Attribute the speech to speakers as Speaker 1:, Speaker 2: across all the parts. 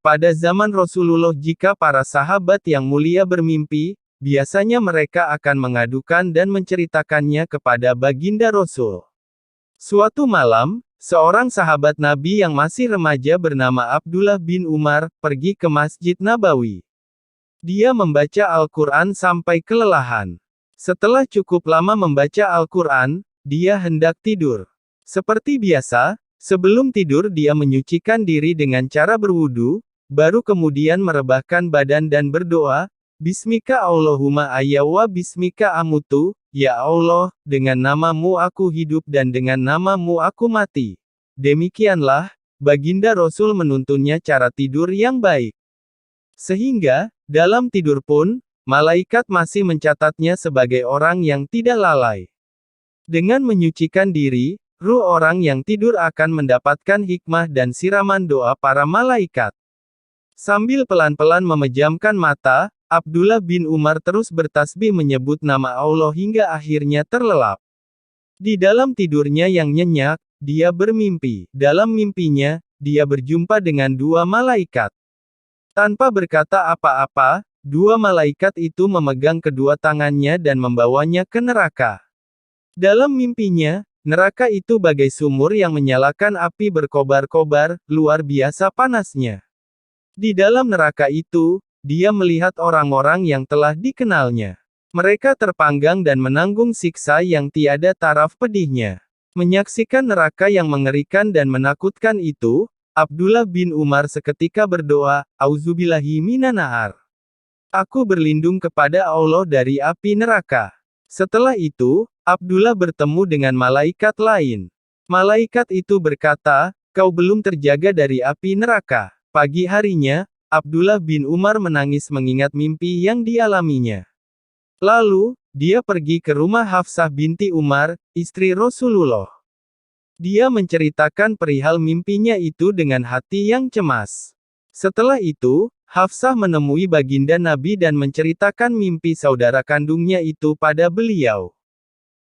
Speaker 1: pada zaman Rasulullah jika para sahabat yang mulia bermimpi, biasanya mereka akan mengadukan dan menceritakannya kepada baginda Rasul. Suatu malam, seorang sahabat Nabi yang masih remaja bernama Abdullah bin Umar, pergi ke Masjid Nabawi. Dia membaca Al-Quran sampai kelelahan. Setelah cukup lama membaca Al-Quran, dia hendak tidur. Seperti biasa, sebelum tidur dia menyucikan diri dengan cara berwudu, baru kemudian merebahkan badan dan berdoa, Bismika Allahumma ahya wa bismika amutu, ya Allah, dengan namamu aku hidup dan dengan namamu aku mati. Demikianlah, baginda Rasul menuntunnya cara tidur yang baik. Sehingga, dalam tidur pun, malaikat masih mencatatnya sebagai orang yang tidak lalai. Dengan menyucikan diri, ruh orang yang tidur akan mendapatkan hikmah dan siraman doa para malaikat. Sambil pelan-pelan memejamkan mata, Abdullah bin Umar terus bertasbih menyebut nama Allah hingga akhirnya terlelap. Di dalam tidurnya yang nyenyak, dia bermimpi. Dalam mimpinya, dia berjumpa dengan dua malaikat. Tanpa berkata apa-apa, dua malaikat itu memegang kedua tangannya dan membawanya ke neraka. Dalam mimpinya, neraka itu bagai sumur yang menyalakan api berkobar-kobar, luar biasa panasnya. Di dalam neraka itu, dia melihat orang-orang yang telah dikenalnya. Mereka terpanggang dan menanggung siksa yang tiada taraf pedihnya. Menyaksikan neraka yang mengerikan dan menakutkan itu, Abdullah bin Umar seketika berdoa, Auzubillahi minanar. Aku berlindung kepada Allah dari api neraka. Setelah itu, Abdullah bertemu dengan malaikat lain. Malaikat itu berkata, kau belum terjaga dari api neraka. Pagi harinya, Abdullah bin Umar menangis mengingat mimpi yang dialaminya. Lalu, dia pergi ke rumah Hafsah binti Umar, istri Rasulullah. Dia menceritakan perihal mimpinya itu dengan hati yang cemas. Setelah itu, Hafsah menemui baginda Nabi dan menceritakan mimpi saudara kandungnya itu pada beliau.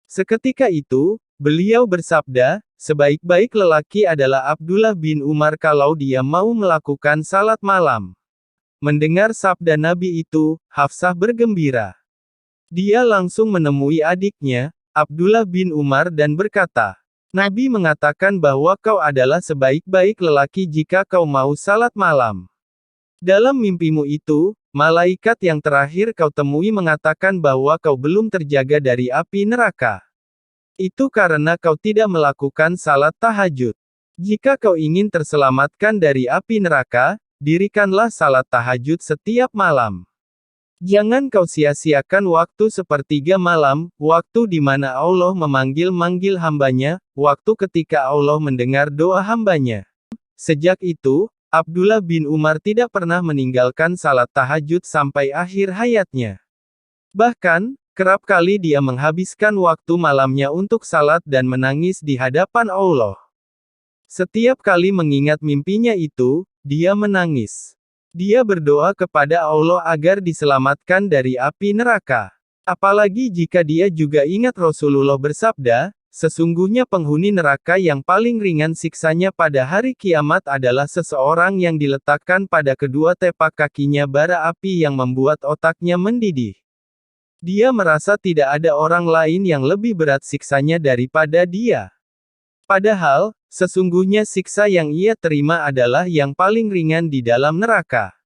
Speaker 1: Seketika itu, beliau bersabda, sebaik-baik lelaki adalah Abdullah bin Umar kalau dia mau melakukan salat malam. Mendengar sabda Nabi itu, Hafsah bergembira. Dia langsung menemui adiknya, Abdullah bin Umar dan berkata, Nabi mengatakan bahwa kau adalah sebaik-baik lelaki jika kau mau salat malam. Dalam mimpimu itu, malaikat yang terakhir kau temui mengatakan bahwa kau belum terjaga dari api neraka. Itu karena kau tidak melakukan salat tahajud. Jika kau ingin terselamatkan dari api neraka, dirikanlah salat tahajud setiap malam. Jangan kau sia-siakan waktu sepertiga malam, waktu di mana Allah memanggil-manggil hambanya, waktu ketika Allah mendengar doa hambanya. Sejak itu, Abdullah bin Umar tidak pernah meninggalkan salat tahajud sampai akhir hayatnya. Bahkan, kerap kali dia menghabiskan waktu malamnya untuk salat dan menangis di hadapan Allah. Setiap kali mengingat mimpinya itu, dia menangis. Dia berdoa kepada Allah agar diselamatkan dari api neraka. Apalagi jika dia juga ingat Rasulullah bersabda, sesungguhnya penghuni neraka yang paling ringan siksanya pada hari kiamat adalah seseorang yang diletakkan pada kedua tepak kakinya bara api yang membuat otaknya mendidih. Dia merasa tidak ada orang lain yang lebih berat siksanya daripada dia. Padahal, sesungguhnya siksa yang ia terima adalah yang paling ringan di dalam neraka.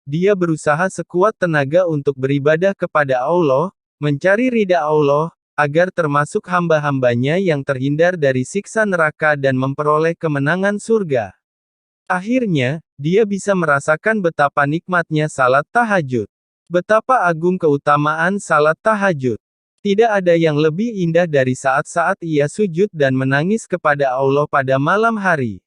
Speaker 1: Dia berusaha sekuat tenaga untuk beribadah kepada Allah, mencari ridha Allah, agar termasuk hamba-hambanya yang terhindar dari siksa neraka dan memperoleh kemenangan surga. Akhirnya, dia bisa merasakan betapa nikmatnya salat tahajud. Betapa agung keutamaan salat tahajud. Tidak ada yang lebih indah dari saat-saat ia sujud dan menangis kepada Allah pada malam hari.